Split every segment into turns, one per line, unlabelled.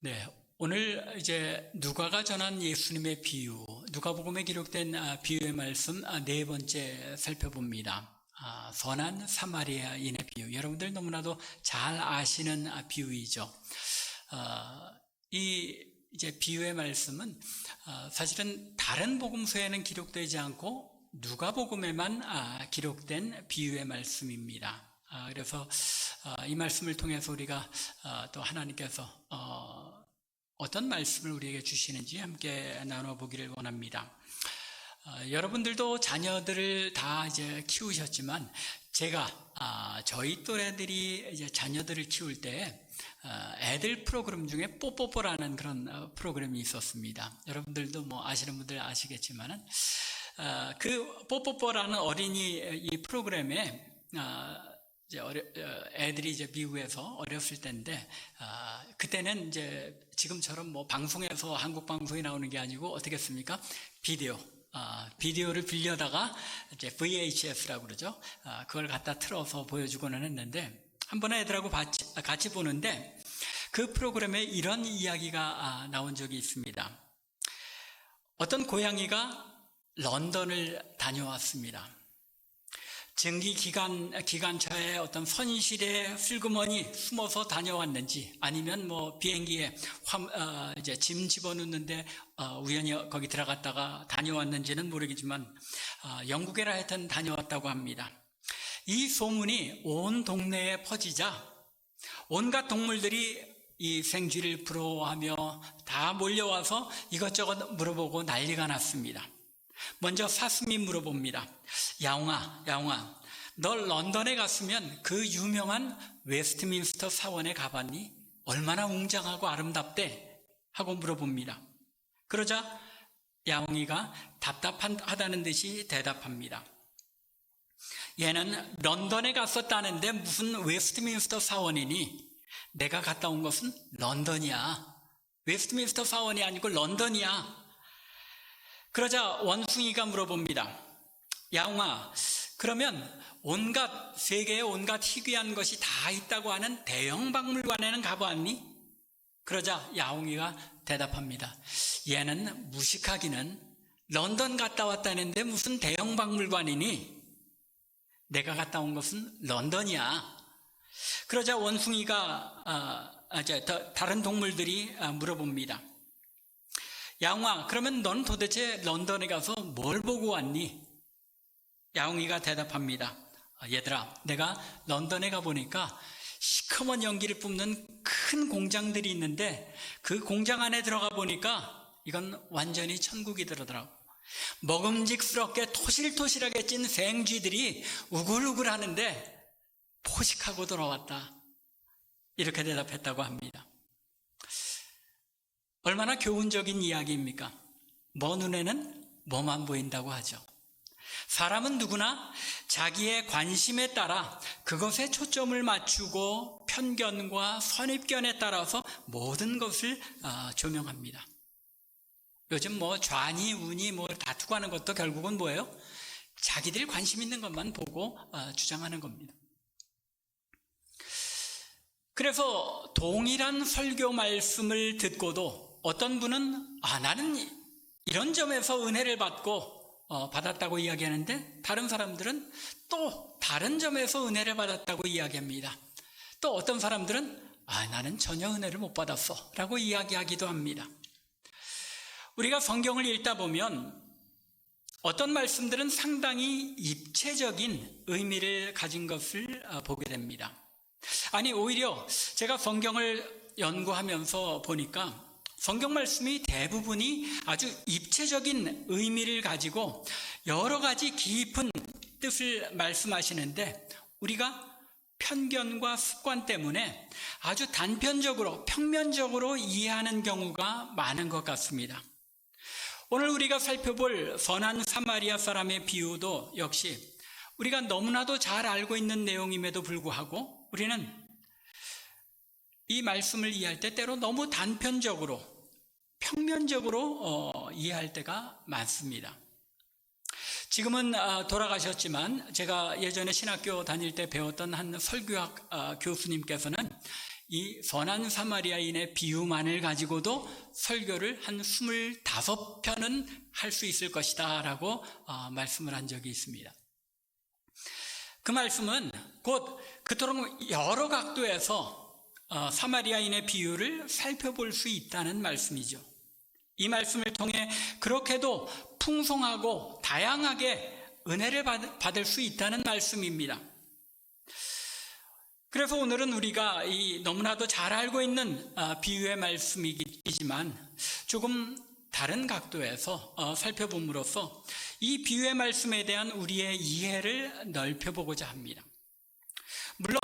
네, 오늘 이제 누가가 전한 예수님의 비유, 누가복음에 기록된 비유의 말씀 네 번째 살펴봅니다. 선한 사마리아인의 비유. 여러분들 너무나도 잘 아시는 비유이죠. 이 이제 비유의 말씀은 사실은 다른 복음서에는 기록되지 않고 누가복음에만 기록된 비유의 말씀입니다. 그래서 이 말씀을 통해서 우리가 또 하나님께서 어떤 말씀을 우리에게 주시는지 함께 나눠보기를 원합니다. 여러분들도 자녀들을 다 이제 키우셨지만 제가 저희 또래들이 이제 자녀들을 키울 때 애들 프로그램 중에 뽀뽀뽀라는 그런 프로그램이 있었습니다. 여러분들도 뭐 아시는 분들 아시겠지만은 그 뽀뽀뽀라는 어린이 이 프로그램에 애들이 이제 미국에서 어렸을 때인데, 그때는 이제 지금처럼 뭐 방송에서 한국 방송이 나오는 게 아니고 어떻게 했습니까? 비디오를 빌려다가 이제 VHS라고 그러죠. 그걸 갖다 틀어서 보여주고는 했는데, 한 번에 애들하고 같이 보는데, 그 프로그램에 이런 이야기가 나온 적이 있습니다. 어떤 고양이가 런던을 다녀왔습니다. 증기 기관차에 어떤 선실에 슬그머니 숨어서 다녀왔는지, 아니면 뭐 비행기에 이제 짐 집어넣는데 우연히 거기 들어갔다가 다녀왔는지는 모르겠지만 영국에라 하여튼 다녀왔다고 합니다. 이 소문이 온 동네에 퍼지자 온갖 동물들이 이 생쥐를 부러워하며 다 몰려와서 이것저것 물어보고 난리가 났습니다. 먼저 사슴이 물어봅니다. 야옹아, 너 런던에 갔으면 그 유명한 웨스트민스터 사원에 가봤니? 얼마나 웅장하고 아름답대? 하고 물어봅니다. 그러자 야옹이가 답답하다는 듯이 대답합니다. 얘는 런던에 갔었다는데 무슨 웨스트민스터 사원이니? 내가 갔다 온 것은 런던이야. 웨스트민스터 사원이 아니고 런던이야. 그러자 원숭이가 물어봅니다. 야옹아, 그러면 세계에 온갖 희귀한 것이 다 있다고 하는 대형 박물관에는 가보았니? 그러자 야옹이가 대답합니다. 얘는 무식하기는 런던 갔다 왔다는데 무슨 대형 박물관이니? 내가 갔다 온 것은 런던이야. 그러자 원숭이가 다른 동물들이 물어봅니다. 야옹아, 그러면 넌 도대체 런던에 가서 뭘 보고 왔니? 야옹이가 대답합니다. 얘들아, 내가 런던에 가보니까 시커먼 연기를 뿜는 큰 공장들이 있는데 그 공장 안에 들어가 보니까 이건 완전히 천국이더라고. 먹음직스럽게 토실토실하게 찐 생쥐들이 우글우글 하는데 포식하고 돌아왔다. 이렇게 대답했다고 합니다. 얼마나 교훈적인 이야기입니까? 먼 눈에는 뭐만 보인다고 하죠. 사람은 누구나 자기의 관심에 따라 그것에 초점을 맞추고 편견과 선입견에 따라서 모든 것을 조명합니다. 요즘 뭐 좌니 우니 뭐 다투고 하는 것도 결국은 뭐예요? 자기들 관심 있는 것만 보고 주장하는 겁니다. 그래서 동일한 설교 말씀을 듣고도 어떤 분은 나는 이런 점에서 은혜를 받았다고 이야기하는데 다른 사람들은 또 다른 점에서 은혜를 받았다고 이야기합니다. 또 어떤 사람들은 나는 전혀 은혜를 못 받았어 라고 이야기하기도 합니다. 우리가 성경을 읽다 보면 어떤 말씀들은 상당히 입체적인 의미를 가진 것을 보게 됩니다. 아니, 오히려 제가 성경을 연구하면서 보니까 성경 말씀이 대부분이 아주 입체적인 의미를 가지고 여러 가지 깊은 뜻을 말씀하시는데 우리가 편견과 습관 때문에 아주 단편적으로, 평면적으로 이해하는 경우가 많은 것 같습니다. 오늘 우리가 살펴볼 선한 사마리아 사람의 비유도 역시 우리가 너무나도 잘 알고 있는 내용임에도 불구하고 우리는 이 말씀을 이해할 때 때로 너무 단편적으로, 평면적으로 이해할 때가 많습니다. 지금은 돌아가셨지만 제가 예전에 신학교 다닐 때 배웠던 한 설교학 교수님께서는 이 선한 사마리아인의 비유만을 가지고도 설교를 한 25편은 할 수 있을 것이다 라고 말씀을 한 적이 있습니다. 그 말씀은 곧 그토록 여러 각도에서 사마리아인의 비유를 살펴볼 수 있다는 말씀이죠. 이 말씀을 통해 그렇게도 풍성하고 다양하게 은혜를 받을 수 있다는 말씀입니다. 그래서 오늘은 우리가 이 너무나도 잘 알고 있는 비유의 말씀이지만 조금 다른 각도에서 살펴봄으로써 이 비유의 말씀에 대한 우리의 이해를 넓혀보고자 합니다. 물론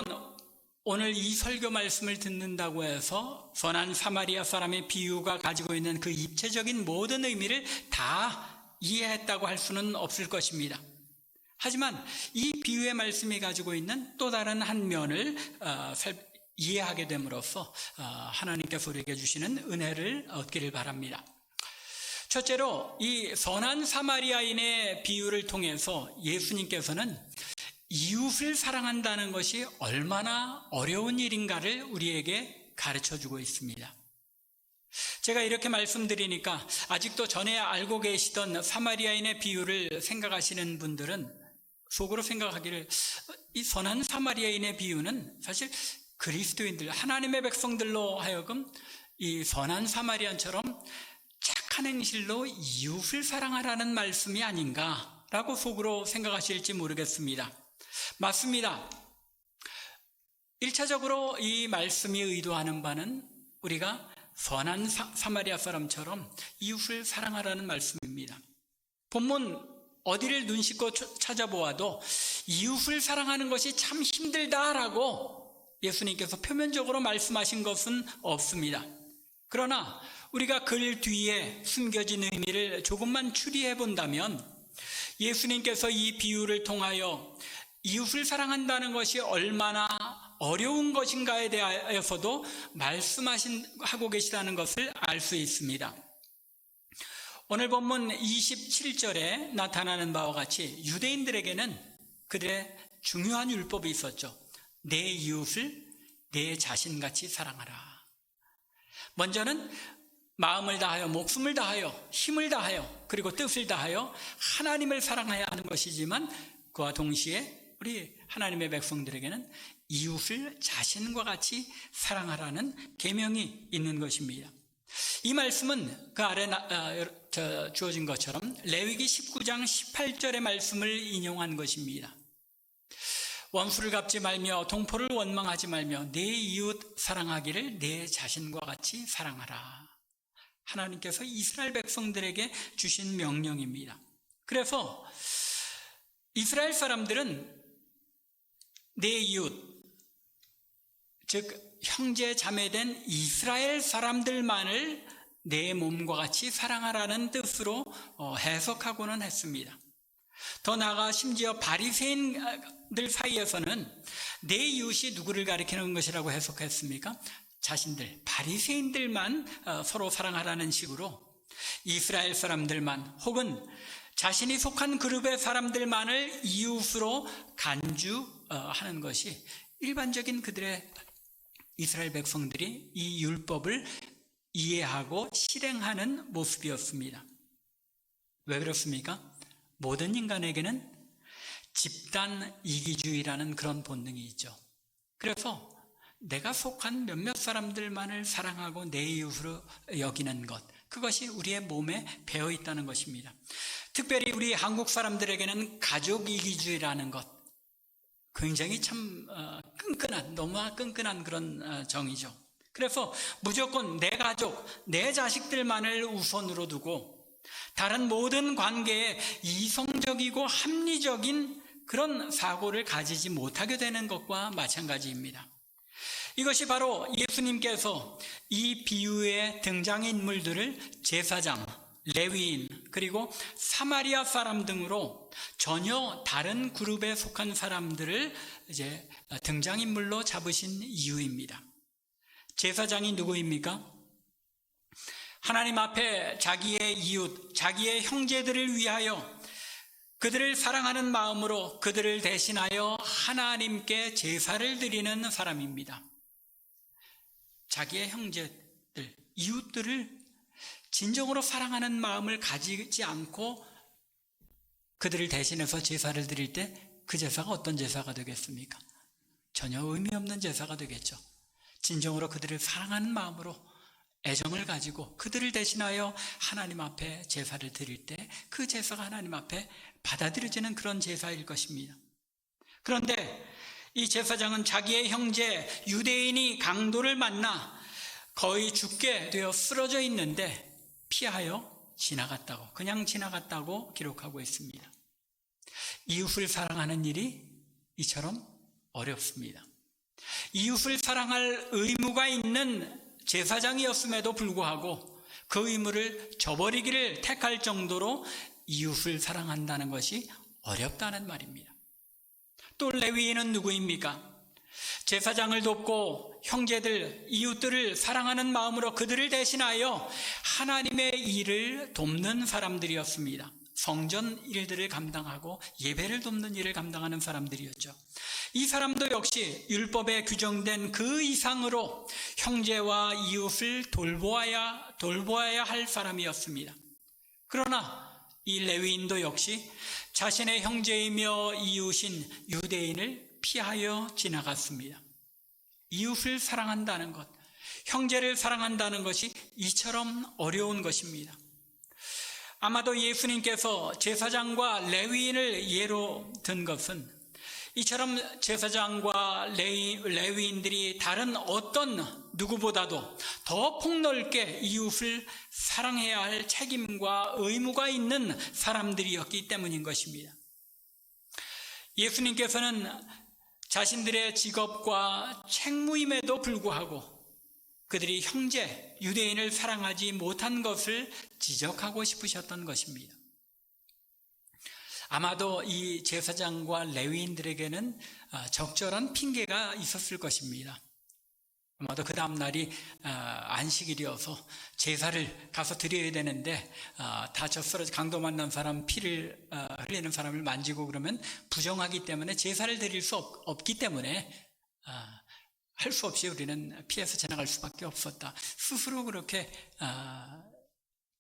오늘 이 설교 말씀을 듣는다고 해서 선한 사마리아 사람의 비유가 가지고 있는 그 입체적인 모든 의미를 다 이해했다고 할 수는 없을 것입니다. 하지만 이 비유의 말씀이 가지고 있는 또 다른 한 면을 이해하게 됨으로써 하나님께서 우리에게 주시는 은혜를 얻기를 바랍니다. 첫째로 이 선한 사마리아인의 비유를 통해서 예수님께서는 이웃을 사랑한다는 것이 얼마나 어려운 일인가를 우리에게 가르쳐주고 있습니다. 제가 이렇게 말씀드리니까 아직도 전에 알고 계시던 사마리아인의 비유를 생각하시는 분들은 속으로 생각하기를 이 선한 사마리아인의 비유는 사실 그리스도인들, 하나님의 백성들로 하여금 이 선한 사마리아인처럼 착한 행실로 이웃을 사랑하라는 말씀이 아닌가라고 속으로 생각하실지 모르겠습니다. 맞습니다. 1차적으로 이 말씀이 의도하는 바는 우리가 선한 사마리아 사람처럼 이웃을 사랑하라는 말씀입니다. 본문 어디를 눈 씻고 찾아보아도 이웃을 사랑하는 것이 참 힘들다라고 예수님께서 표면적으로 말씀하신 것은 없습니다. 그러나 우리가 글 뒤에 숨겨진 의미를 조금만 추리해 본다면 예수님께서 이 비유를 통하여 이웃을 사랑한다는 것이 얼마나 어려운 것인가에 대하여서도 말씀하고 계시다는 것을 알 수 있습니다. 오늘 본문 27절에 나타나는 바와 같이 유대인들에게는 그들의 중요한 율법이 있었죠. 내 이웃을 내 자신같이 사랑하라. 먼저는 마음을 다하여 목숨을 다하여 힘을 다하여 그리고 뜻을 다하여 하나님을 사랑해야 하는 것이지만 그와 동시에 우리 하나님의 백성들에게는 이웃을 자신과 같이 사랑하라는 계명이 있는 것입니다. 이 말씀은 그 아래 주어진 것처럼 레위기 19장 18절의 말씀을 인용한 것입니다. 원수를 갚지 말며 동포를 원망하지 말며 내 이웃 사랑하기를 내 자신과 같이 사랑하라. 하나님께서 이스라엘 백성들에게 주신 명령입니다. 그래서 이스라엘 사람들은 내 이웃, 즉 형제 자매된 이스라엘 사람들만을 내 몸과 같이 사랑하라는 뜻으로 해석하고는 했습니다. 더 나아가 심지어 바리새인들 사이에서는 내 이웃이 누구를 가리키는 것이라고 해석했습니까? 자신들, 바리새인들만 서로 사랑하라는 식으로 이스라엘 사람들만 혹은 자신이 속한 그룹의 사람들만을 이웃으로 간주하는 것이 일반적인 그들의 이스라엘 백성들이 이 율법을 이해하고 실행하는 모습이었습니다. 왜 그렇습니까? 모든 인간에게는 집단 이기주의라는 그런 본능이 있죠. 그래서 내가 속한 몇몇 사람들만을 사랑하고 내 이웃으로 여기는 것, 그것이 우리의 몸에 배어 있다는 것입니다. 특별히 우리 한국 사람들에게는 가족 이기주의라는 것, 굉장히 참 끈끈한, 너무 끈끈한 그런 정이죠. 그래서 무조건 내 가족, 내 자식들만을 우선으로 두고 다른 모든 관계에 이성적이고 합리적인 그런 사고를 가지지 못하게 되는 것과 마찬가지입니다. 이것이 바로 예수님께서 이 비유의 등장인물들을 제사장, 레위인, 그리고 사마리아 사람 등으로 전혀 다른 그룹에 속한 사람들을 이제 등장인물로 잡으신 이유입니다. 제사장이 누구입니까? 하나님 앞에 자기의 이웃, 자기의 형제들을 위하여 그들을 사랑하는 마음으로 그들을 대신하여 하나님께 제사를 드리는 사람입니다. 자기의 형제들, 이웃들을 진정으로 사랑하는 마음을 가지지 않고 그들을 대신해서 제사를 드릴 때 그 제사가 어떤 제사가 되겠습니까? 전혀 의미 없는 제사가 되겠죠. 진정으로 그들을 사랑하는 마음으로 애정을 가지고 그들을 대신하여 하나님 앞에 제사를 드릴 때 그 제사가 하나님 앞에 받아들여지는 그런 제사일 것입니다. 그런데 이 제사장은 자기의 형제 유대인이 강도를 만나 거의 죽게 되어 쓰러져 있는데 피하여 지나갔다고, 그냥 지나갔다고 기록하고 있습니다. 이웃을 사랑하는 일이 이처럼 어렵습니다. 이웃을 사랑할 의무가 있는 제사장이었음에도 불구하고 그 의무를 저버리기를 택할 정도로 이웃을 사랑한다는 것이 어렵다는 말입니다. 또 레위인은 누구입니까? 제사장을 돕고 형제들, 이웃들을 사랑하는 마음으로 그들을 대신하여 하나님의 일을 돕는 사람들이었습니다. 성전 일들을 감당하고 예배를 돕는 일을 감당하는 사람들이었죠. 이 사람도 역시 율법에 규정된 그 이상으로 형제와 이웃을 돌보아야 할 사람이었습니다. 그러나 이 레위인도 역시 자신의 형제이며 이웃인 유대인을 피하여 지나갔습니다. 이웃을 사랑한다는 것, 형제를 사랑한다는 것이 이처럼 어려운 것입니다. 아마도 예수님께서 제사장과 레위인을 예로 든 것은 이처럼 제사장과 레위인들이 다른 어떤 누구보다도 더 폭넓게 이웃을 사랑해야 할 책임과 의무가 있는 사람들이었기 때문인 것입니다. 예수님께서는 자신들의 직업과 책무임에도 불구하고 그들이 형제, 유대인을 사랑하지 못한 것을 지적하고 싶으셨던 것입니다. 아마도 이 제사장과 레위인들에게는 적절한 핑계가 있었을 것입니다. 아마도 그 다음 날이 안식일이어서 제사를 가서 드려야 되는데 다쳐 쓰러져 강도 만난 사람 피를 흘리는 사람을 만지고 그러면 부정하기 때문에 제사를 드릴 수 없기 때문에 할 수 없이 우리는 피해서 지나갈 수밖에 없었다. 스스로 그렇게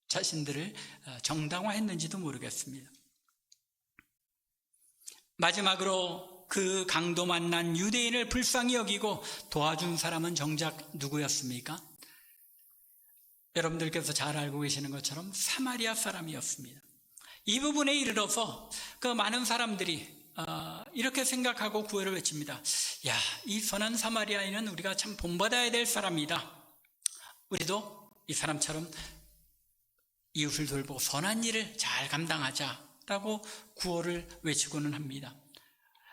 자신들을 정당화했는지도 모르겠습니다. 마지막으로 그 강도 만난 유대인을 불쌍히 여기고 도와준 사람은 정작 누구였습니까? 여러분들께서 잘 알고 계시는 것처럼 사마리아 사람이었습니다. 이 부분에 이르러서 그 많은 사람들이 이렇게 생각하고 구애를 외칩니다. 야, 이 선한 사마리아인은 우리가 참 본받아야 될 사람이다. 우리도 이 사람처럼 이웃을 돌보고 선한 일을 잘 감당하자라고 구호를 외치고는 합니다.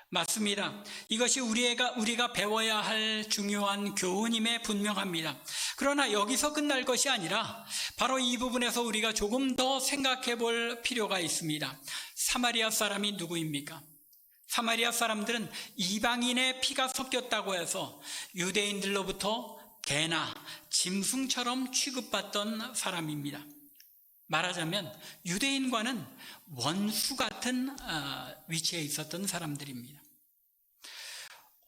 맞습니다. 이것이 우리가 배워야 할 중요한 교훈임에 분명합니다. 그러나 여기서 끝날 것이 아니라 바로 이 부분에서 우리가 조금 더 생각해 볼 필요가 있습니다. 사마리아 사람이 누구입니까? 사마리아 사람들은 이방인의 피가 섞였다고 해서 유대인들로부터 개나 짐승처럼 취급받던 사람입니다. 말하자면 유대인과는 원수 같은 위치에 있었던 사람들입니다.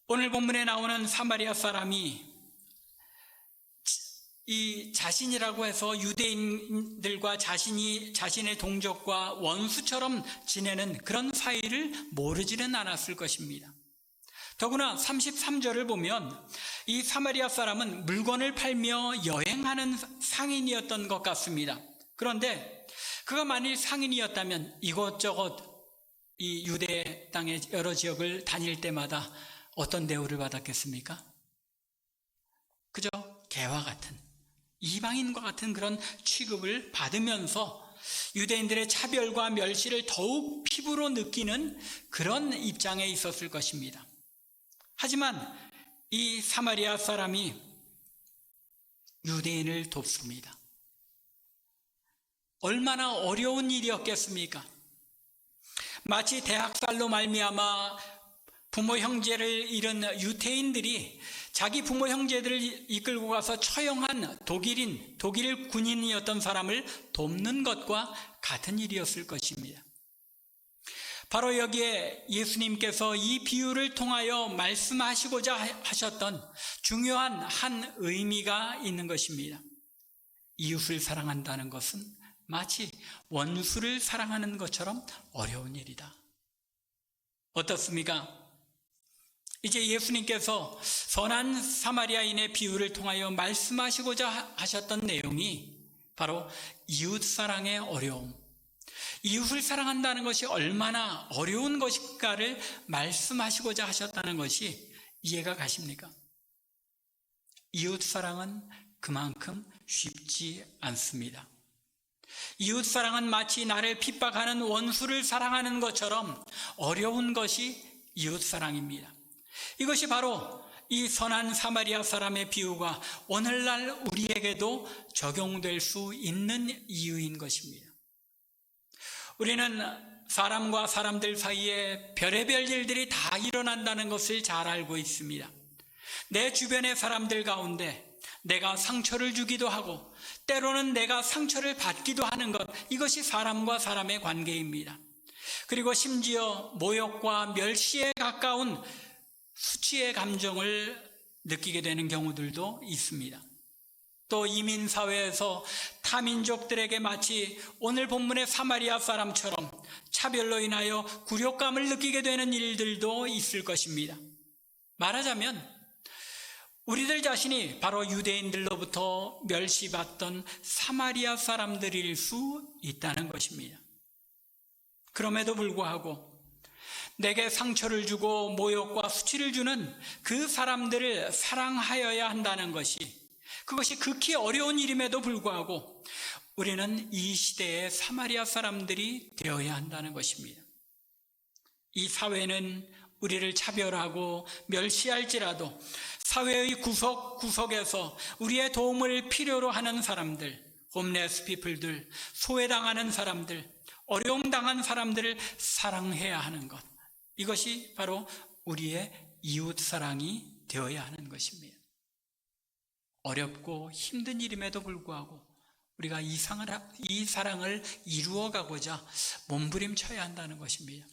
오늘 본문에 나오는 사마리아 사람이 이 자신이라고 해서 유대인들과 자신의 동족과 원수처럼 지내는 그런 사이를 모르지는 않았을 것입니다. 더구나 33절을 보면 이 사마리아 사람은 물건을 팔며 여행하는 상인이었던 것 같습니다. 그런데 그가 만일 상인이었다면 이것저것 이 유대 땅의 여러 지역을 다닐 때마다 어떤 대우를 받았겠습니까? 그저 개와 같은 이방인과 같은 그런 취급을 받으면서 유대인들의 차별과 멸시를 더욱 피부로 느끼는 그런 입장에 있었을 것입니다. 하지만 이 사마리아 사람이 유대인을 돕습니다. 얼마나 어려운 일이었겠습니까? 마치 대학살로 말미암아 부모 형제를 잃은 유태인들이 자기 부모 형제들을 이끌고 가서 처형한 독일 군인이었던 사람을 돕는 것과 같은 일이었을 것입니다. 바로 여기에 예수님께서 이 비유를 통하여 말씀하시고자 하셨던 중요한 한 의미가 있는 것입니다. 이웃을 사랑한다는 것은 마치 원수를 사랑하는 것처럼 어려운 일이다. 어떻습니까? 이제 예수님께서 선한 사마리아인의 비유를 통하여 말씀하시고자 하셨던 내용이 바로 이웃사랑의 어려움, 이웃을 사랑한다는 것이 얼마나 어려운 것일까를 말씀하시고자 하셨다는 것이 이해가 가십니까? 이웃사랑은 그만큼 쉽지 않습니다. 이웃사랑은 마치 나를 핍박하는 원수를 사랑하는 것처럼 어려운 것이 이웃사랑입니다. 이것이 바로 이 선한 사마리아 사람의 비유가 오늘날 우리에게도 적용될 수 있는 이유인 것입니다. 우리는 사람과 사람들 사이에 별의별 일들이 다 일어난다는 것을 잘 알고 있습니다. 내 주변의 사람들 가운데 내가 상처를 주기도 하고 때로는 내가 상처를 받기도 하는 것, 이것이 사람과 사람의 관계입니다. 그리고 심지어 모욕과 멸시에 가까운 수치의 감정을 느끼게 되는 경우들도 있습니다. 또 이민사회에서 타민족들에게 마치 오늘 본문의 사마리아 사람처럼 차별로 인하여 굴욕감을 느끼게 되는 일들도 있을 것입니다. 말하자면 우리들 자신이 바로 유대인들로부터 멸시받던 사마리아 사람들일 수 있다는 것입니다. 그럼에도 불구하고 내게 상처를 주고 모욕과 수치를 주는 그 사람들을 사랑하여야 한다는 것이, 그것이 극히 어려운 일임에도 불구하고 우리는 이 시대의 사마리아 사람들이 되어야 한다는 것입니다. 이 사회는 우리를 차별하고 멸시할지라도 사회의 구석구석에서 우리의 도움을 필요로 하는 사람들, 홈레스 피플들, 소외당하는 사람들, 어려움당한 사람들을 사랑해야 하는 것, 이것이 바로 우리의 이웃사랑이 되어야 하는 것입니다. 어렵고 힘든 일임에도 불구하고 우리가 이 사랑을 이루어가고자 몸부림쳐야 한다는 것입니다.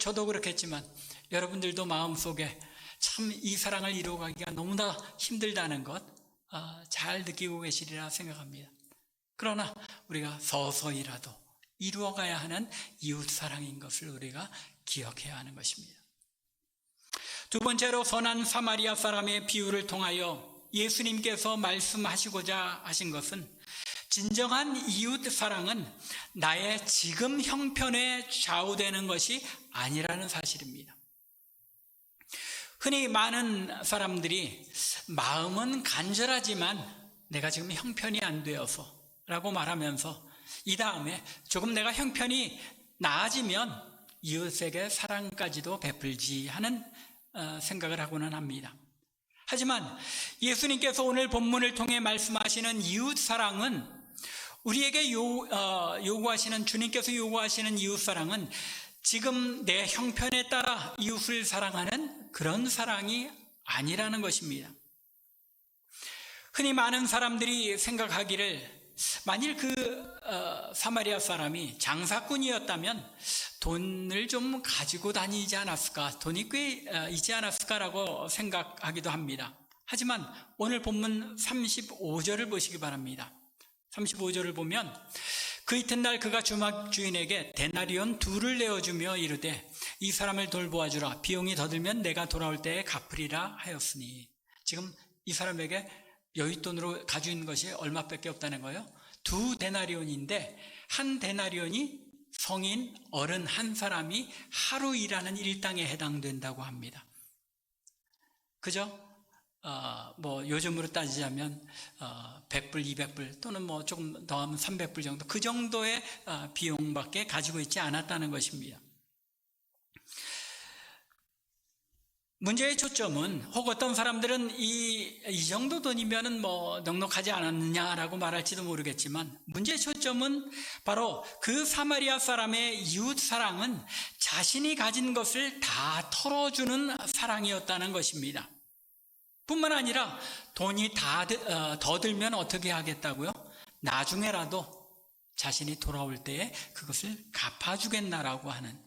저도 그렇겠지만 여러분들도 마음속에 참 이 사랑을 이루어가기가 너무나 힘들다는 것 잘 느끼고 계시리라 생각합니다. 그러나 우리가 서서히라도 이루어가야 하는 이웃사랑인 것을 우리가 기억해야 하는 것입니다. 두 번째로 선한 사마리아 사람의 비유를 통하여 예수님께서 말씀하시고자 하신 것은 진정한 이웃사랑은 나의 지금 형편에 좌우되는 것이 아니라는 사실입니다. 흔히 많은 사람들이 마음은 간절하지만 내가 지금 형편이 안 되어서 라고 말하면서 이 다음에 조금 내가 형편이 나아지면 이웃에게 사랑까지도 베풀지 하는 생각을 하고는 합니다. 하지만 예수님께서 오늘 본문을 통해 말씀하시는 이웃사랑은 우리에게 요구하시는, 주님께서 요구하시는 이웃사랑은 지금 내 형편에 따라 이웃을 사랑하는 그런 사랑이 아니라는 것입니다. 흔히 많은 사람들이 생각하기를 만일 사마리아 사람이 장사꾼이었다면 돈을 좀 가지고 다니지 않았을까, 돈이 꽤 있지 않았을까라고 생각하기도 합니다. 하지만 오늘 본문 35절을 보시기 바랍니다. 35절을 보면 그 이튿날 그가 주막주인에게 데나리온 2를 내어주며 이르되 이 사람을 돌보아주라. 비용이 더 들면 내가 돌아올 때에 갚으리라 하였으니. 지금 이 사람에게 여윳돈으로 가지고 있는 것이 얼마밖에 없다는 거예요. 2 데나리온인데 한 데나리온이 성인 어른 한 사람이 하루 일하는 일당에 해당된다고 합니다. 그죠? 요즘으로 따지자면 100불, 200불 또는 조금 더 하면 300불 정도, 그 정도의 비용밖에 가지고 있지 않았다는 것입니다. 문제의 초점은, 혹 어떤 사람들은 이 정도 돈이면은 넉넉하지 않았느냐라고 말할지도 모르겠지만, 문제의 초점은 바로 그 사마리아 사람의 이웃 사랑은 자신이 가진 것을 다 털어주는 사랑이었다는 것입니다. 뿐만 아니라 돈이 더 들면 어떻게 하겠다고요? 나중에라도 자신이 돌아올 때에 그것을 갚아주겠나라고 하는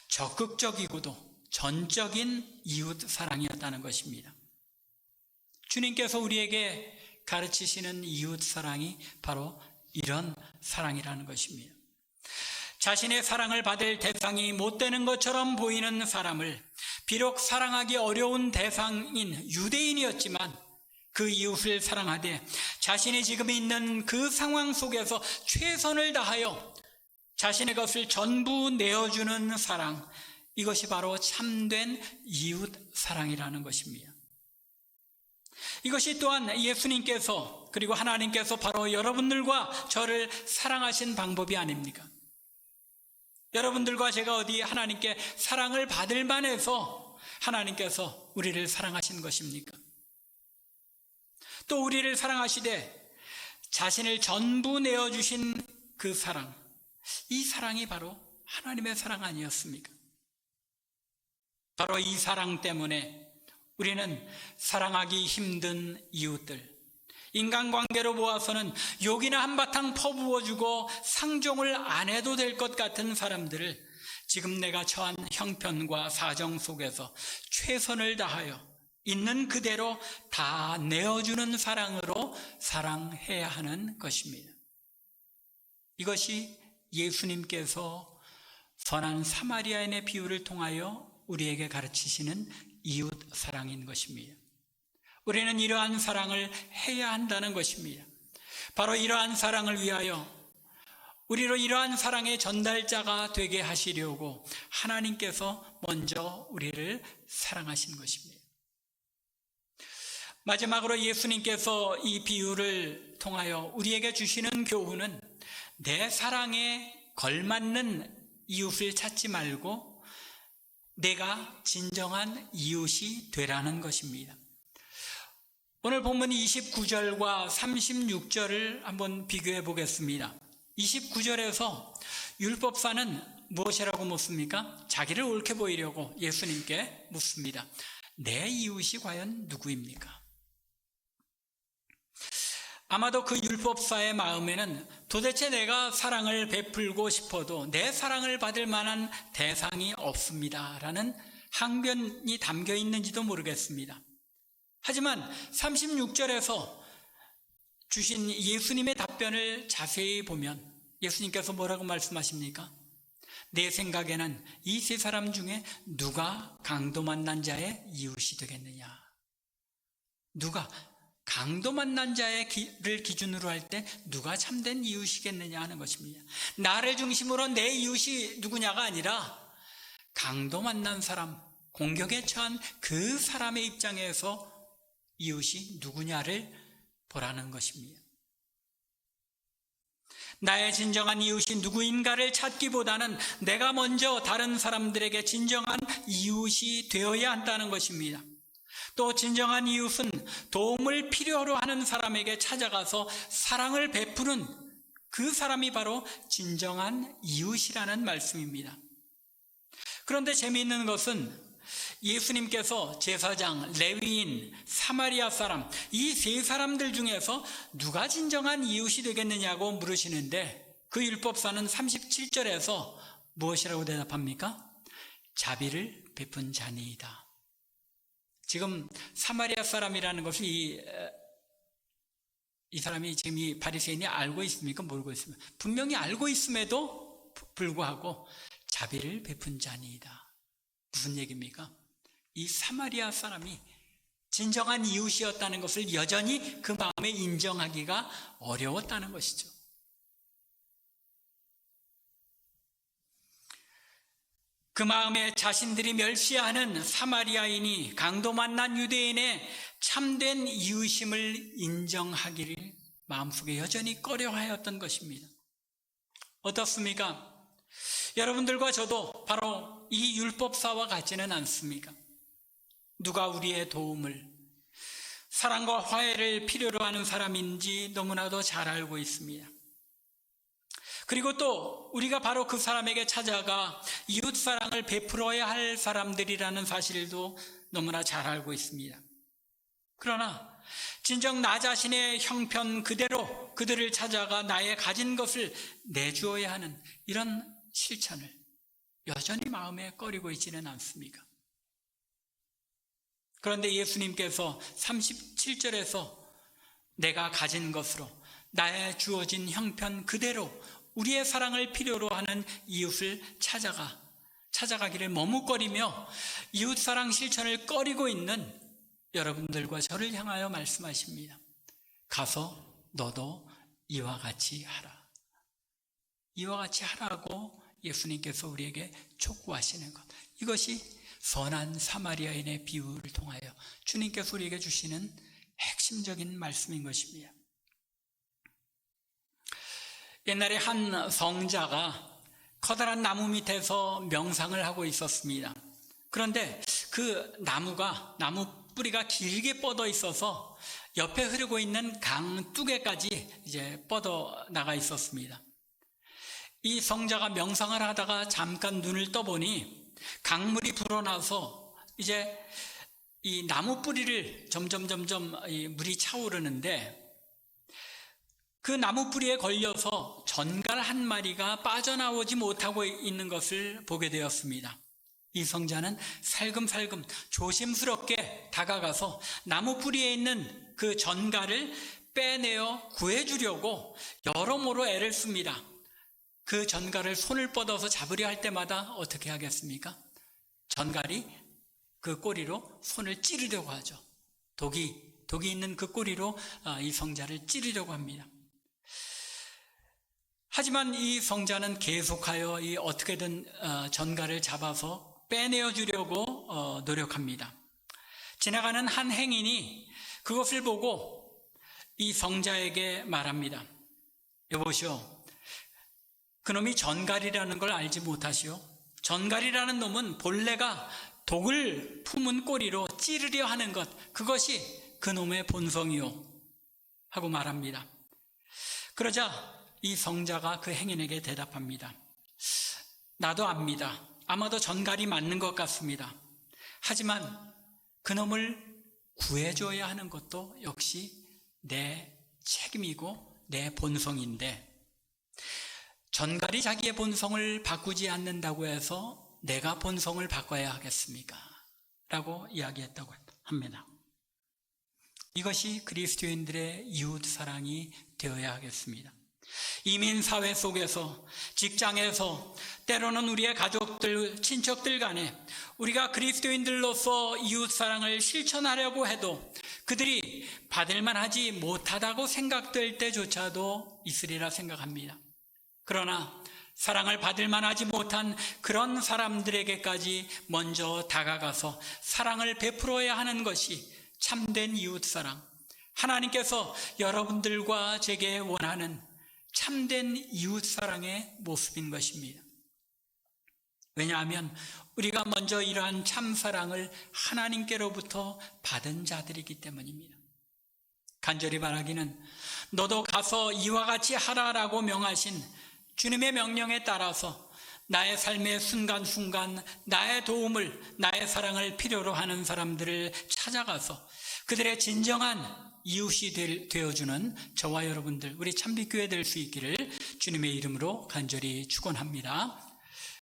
적극적이고도 전적인 이웃 사랑이었다는 것입니다. 주님께서 우리에게 가르치시는 이웃 사랑이 바로 이런 사랑이라는 것입니다. 자신의 사랑을 받을 대상이 못 되는 것처럼 보이는 사람을 비록 사랑하기 어려운 대상인 유대인이었지만 그 이웃을 사랑하되 자신이 지금 있는 그 상황 속에서 최선을 다하여 자신의 것을 전부 내어주는 사랑, 이것이 바로 참된 이웃 사랑이라는 것입니다. 이것이 또한 예수님께서 그리고 하나님께서 바로 여러분들과 저를 사랑하신 방법이 아닙니까? 여러분들과 제가 어디 하나님께 사랑을 받을 만해서 하나님께서 우리를 사랑하신 것입니까? 또 우리를 사랑하시되 자신을 전부 내어주신 그 사랑, 이 사랑이 바로 하나님의 사랑 아니었습니까? 바로 이 사랑 때문에 우리는 사랑하기 힘든 이웃들, 인간관계로 보아서는 욕이나 한바탕 퍼부어주고 상종을 안 해도 될 것 같은 사람들을 지금 내가 처한 형편과 사정 속에서 최선을 다하여 있는 그대로 다 내어주는 사랑으로 사랑해야 하는 것입니다. 이것이 예수님께서 선한 사마리아인의 비유를 통하여 우리에게 가르치시는 이웃 사랑인 것입니다. 우리는 이러한 사랑을 해야 한다는 것입니다. 바로 이러한 사랑을 위하여 우리로 이러한 사랑의 전달자가 되게 하시려고 하나님께서 먼저 우리를 사랑하신 것입니다. 마지막으로 예수님께서 이 비유를 통하여 우리에게 주시는 교훈은 내 사랑에 걸맞는 이웃을 찾지 말고 내가 진정한 이웃이 되라는 것입니다. 오늘 본문 29절과 36절을 한번 비교해 보겠습니다. 29절에서 율법사는 무엇이라고 묻습니까? 자기를 옳게 보이려고 예수님께 묻습니다. 내 이웃이 과연 누구입니까? 아마도 그 율법사의 마음에는 도대체 내가 사랑을 베풀고 싶어도 내 사랑을 받을 만한 대상이 없습니다 라는 항변이 담겨 있는지도 모르겠습니다. 하지만 36절에서 주신 예수님의 답변을 자세히 보면 예수님께서 뭐라고 말씀하십니까? 내 생각에는 이 세 사람 중에 누가 강도 만난 자의 이웃이 되겠느냐? 누가 강도 만난 자를 기준으로 할 때 누가 참된 이웃이겠느냐 하는 것입니다. 나를 중심으로 내 이웃이 누구냐가 아니라 강도 만난 사람, 공격에 처한 그 사람의 입장에서 이웃이 누구냐를 보라는 것입니다. 나의 진정한 이웃이 누구인가를 찾기보다는 내가 먼저 다른 사람들에게 진정한 이웃이 되어야 한다는 것입니다. 또 진정한 이웃은 도움을 필요로 하는 사람에게 찾아가서 사랑을 베푸는 그 사람이 바로 진정한 이웃이라는 말씀입니다. 그런데 재미있는 것은 예수님께서 제사장, 레위인, 사마리아 사람 이 세 사람들 중에서 누가 진정한 이웃이 되겠느냐고 물으시는데 그 율법사는 37절에서 무엇이라고 대답합니까? 자비를 베푼 자니이다. 지금 사마리아 사람이라는 것을 이 사람이 지금 이 바리새인이 알고 있습니까? 모르고 있습니까? 분명히 알고 있음에도 불구하고 자비를 베푼 자니이다. 무슨 얘기입니까? 이 사마리아 사람이 진정한 이웃이었다는 것을 여전히 그 마음에 인정하기가 어려웠다는 것이죠. 그 마음에 자신들이 멸시하는 사마리아인이 강도 만난 유대인의 참된 이웃임을 인정하기를 마음속에 여전히 꺼려하였던 것입니다. 어떻습니까? 여러분들과 저도 바로 이 율법사와 같지는 않습니까? 누가 우리의 도움을, 사랑과 화해를 필요로 하는 사람인지 너무나도 잘 알고 있습니다. 그리고 또 우리가 바로 그 사람에게 찾아가 이웃 사랑을 베풀어야 할 사람들이라는 사실도 너무나 잘 알고 있습니다. 그러나 진정 나 자신의 형편 그대로 그들을 찾아가 나의 가진 것을 내주어야 하는 이런 실천을 여전히 마음에 꺼리고 있지는 않습니까? 그런데 예수님께서 37절에서 내가 가진 것으로 나의 주어진 형편 그대로 우리의 사랑을 필요로 하는 이웃을 찾아가기를 머뭇거리며 이웃사랑 실천을 꺼리고 있는 여러분들과 저를 향하여 말씀하십니다. 가서 너도 이와 같이 하라. 이와 같이 하라고 예수님께서 우리에게 촉구하시는 것. 이것이 선한 사마리아인의 비유를 통하여 주님께서 우리에게 주시는 핵심적인 말씀인 것입니다. 옛날에 한 성자가 커다란 나무 밑에서 명상을 하고 있었습니다. 그런데 그 나무 뿌리가 길게 뻗어 있어서 옆에 흐르고 있는 강 뚜개까지 이제 뻗어 나가 있었습니다. 이 성자가 명상을 하다가 잠깐 눈을 떠보니 강물이 불어나서 이제 이 나무 뿌리를 점점 이 물이 차오르는데 그 나무 뿌리에 걸려서 전갈 한 마리가 빠져나오지 못하고 있는 것을 보게 되었습니다. 이 성자는 살금살금 조심스럽게 다가가서 나무 뿌리에 있는 그 전갈을 빼내어 구해주려고 여러모로 애를 씁니다. 그 전갈을 손을 뻗어서 잡으려 할 때마다 어떻게 하겠습니까? 전갈이 그 꼬리로 손을 찌르려고 하죠. 독이 있는 그 꼬리로 이 성자를 찌르려고 합니다. 하지만 이 성자는 계속하여 이 어떻게든 전갈을 잡아서 빼내어 주려고 노력합니다. 지나가는 한 행인이 그것을 보고 이 성자에게 말합니다. 여보시오, 그놈이 전갈이라는 걸 알지 못하시오? 전갈이라는 놈은 본래가 독을 품은 꼬리로 찌르려 하는 것, 그것이 그놈의 본성이요 하고 말합니다. 그러자 이 성자가 그 행인에게 대답합니다. 나도 압니다. 아마도 전갈이 맞는 것 같습니다. 하지만 그놈을 구해줘야 하는 것도 역시 내 책임이고 내 본성인데 전갈이 자기의 본성을 바꾸지 않는다고 해서 내가 본성을 바꿔야 하겠습니까? 라고 이야기했다고 합니다. 이것이 그리스도인들의 이웃 사랑이 되어야 하겠습니다. 이민 사회 속에서, 직장에서, 때로는 우리의 가족들, 친척들 간에 우리가 그리스도인들로서 이웃 사랑을 실천하려고 해도 그들이 받을만 하지 못하다고 생각될 때조차도 있으리라 생각합니다. 그러나 사랑을 받을 만하지 못한 그런 사람들에게까지 먼저 다가가서 사랑을 베풀어야 하는 것이 참된 이웃 사랑, 하나님께서 여러분들과 제게 원하는 참된 이웃 사랑의 모습인 것입니다. 왜냐하면 우리가 먼저 이러한 참 사랑을 하나님께로부터 받은 자들이기 때문입니다. 간절히 바라기는 너도 가서 이와 같이 하라라고 명하신 주님의 명령에 따라서 나의 삶의 순간순간 나의 도움을, 나의 사랑을 필요로 하는 사람들을 찾아가서 그들의 진정한 이웃이 되어주는 저와 여러분들, 우리 참빛교회 될 수 있기를 주님의 이름으로 간절히 축원합니다.